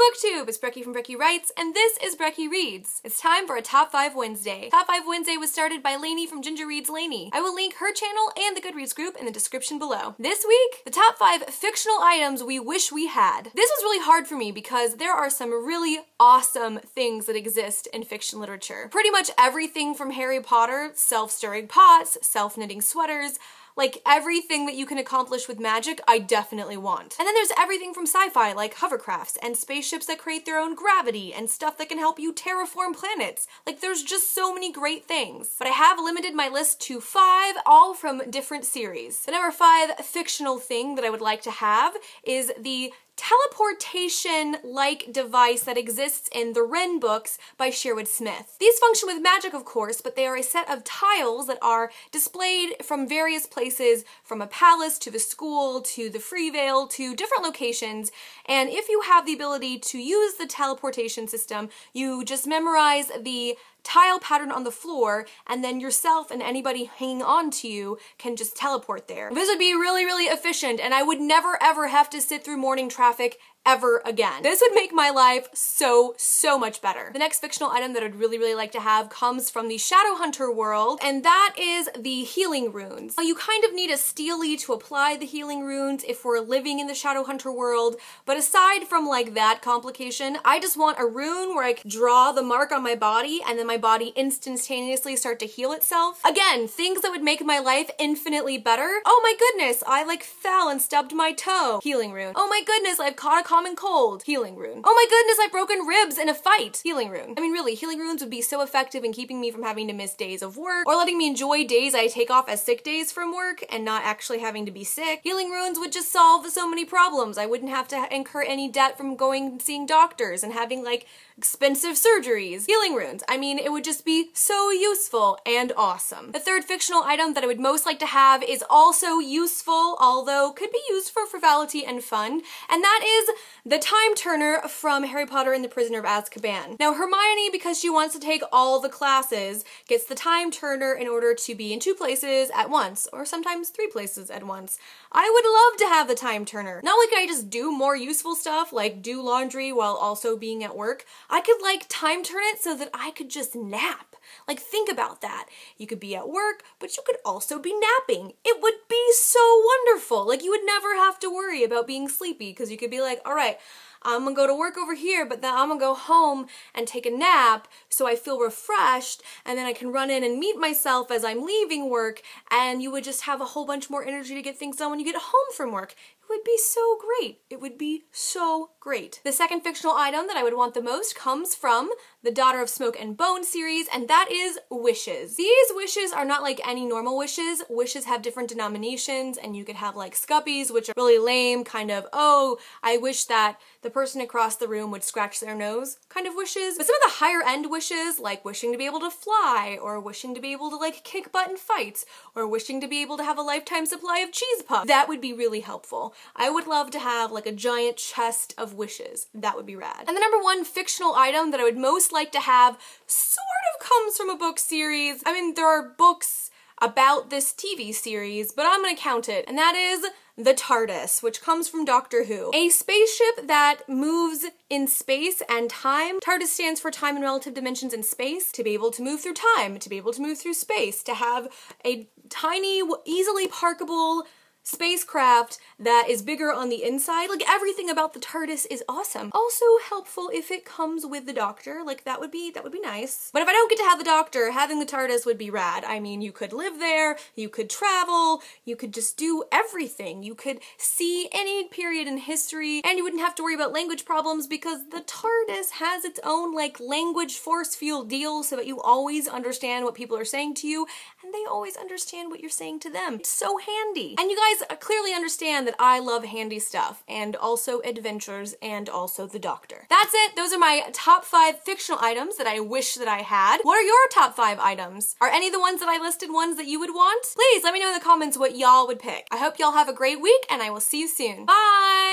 BookTube! It's Brekkie from Brekkie Writes, and this is Brekkie Reads. It's time for a Top 5 Wednesday. Top 5 Wednesday was started by Laini from Ginger Reads Laini. I will link her channel and the Goodreads group in the description below. This week, the top 5 fictional items we wish we had. This was really hard for me because there are some really awesome things that exist in fiction literature. Pretty much everything from Harry Potter, self-stirring pots, self-knitting sweaters, like everything that you can accomplish with magic, I definitely want. And then there's everything from sci-fi, like hovercrafts and spaceships that create their own gravity and stuff that can help you terraform planets. Like there's just so many great things. But I have limited my list to 5, all from different series. The number 5 fictional thing that I would like to have is the teleportation-like device that exists in the Wren books by Sherwood Smith. These function with magic, of course, but they are a set of tiles that are displayed from various places, from a palace to the school to the Free Vale to different locations, and if you have the ability to use the teleportation system, you just memorize the tile pattern on the floor, and then yourself and anybody hanging on to you can just teleport there. This would be really, really efficient, and I would never ever have to sit through morning traffic ever again. This would make my life so much better. The next fictional item that I'd really like to have comes from the Shadowhunter world, and that is the healing runes. Now, you kind of need a steely to apply the healing runes if we're living in the Shadowhunter world, but aside from like that complication, I just want a rune where I can draw the mark on my body and then my body instantaneously start to heal itself. Again, things that would make my life infinitely better. Oh my goodness, I like fell and stubbed my toe. Healing rune. Oh my goodness, I've caught a common cold. Healing rune. Oh my goodness, I've broken ribs in a fight. Healing rune. I mean, really, healing runes would be so effective in keeping me from having to miss days of work or letting me enjoy days I take off as sick days from work and not actually having to be sick. Healing runes would just solve so many problems. I wouldn't have to incur any debt from going and seeing doctors and having like expensive surgeries. Healing runes. I mean, it would just be so useful and awesome. The third fictional item that I would most like to have is also useful, although could be used for frivolity and fun, and that is the time turner from Harry Potter and the Prisoner of Azkaban. Now, Hermione, because she wants to take all the classes, gets the time turner in order to be in 2 places at once, or sometimes 3 places at once. I would love to have the time turner. Not only can I just do more useful stuff, like do laundry while also being at work, I could like time turn it so that I could just nap. Like, think about that. You could be at work, but you could also be napping. It would be so wonderful. Like, you would never have to worry about being sleepy because you could be like, all right, I'm gonna go to work over here, but then I'm gonna go home and take a nap so I feel refreshed, and then I can run in and meet myself as I'm leaving work, and you would just have a whole bunch more energy to get things done when you get home from work. It would be so great. It would be so great. The second fictional item that I would want the most comes from the Daughter of Smoke and Bone series, and that is wishes. These wishes are not like any normal wishes. Wishes have different denominations, and you could have like scuppies, which are really lame, kind of, oh, I wish that the person across the room would scratch their nose kind of wishes. But some of the higher end wishes, like wishing to be able to fly, or wishing to be able to like kick butt in fights, or wishing to be able to have a lifetime supply of cheese puffs, that would be really helpful. I would love to have like a giant chest of wishes. That would be rad. And the number 1 fictional item that I would most like to have sort of comes from a book series. I mean, there are books about this TV series, but I'm gonna count it, and that is the TARDIS, which comes from Doctor Who. A spaceship that moves in space and time. TARDIS stands for time and relative dimensions in space. To be able to move through time, to be able to move through space, to have a tiny, easily parkable spacecraft that is bigger on the inside. Like, everything about the TARDIS is awesome. Also helpful if it comes with the Doctor. Like, that would be nice. But if I don't get to have the Doctor, having the TARDIS would be rad. I mean, you could live there, you could travel, you could just do everything. You could see any period in history, and you wouldn't have to worry about language problems because the TARDIS has its own, like, language force field deal so that you always understand what people are saying to you, and they always understand what you're saying to them. It's so handy. And you guys clearly understand that I love handy stuff, and also adventures, and also the Doctor. That's it. Those are my top 5 fictional items that I wish that I had. What are your top 5 items? Are any of the ones that I listed ones that you would want? Please let me know in the comments what y'all would pick. I hope y'all have a great week, and I will see you soon. Bye!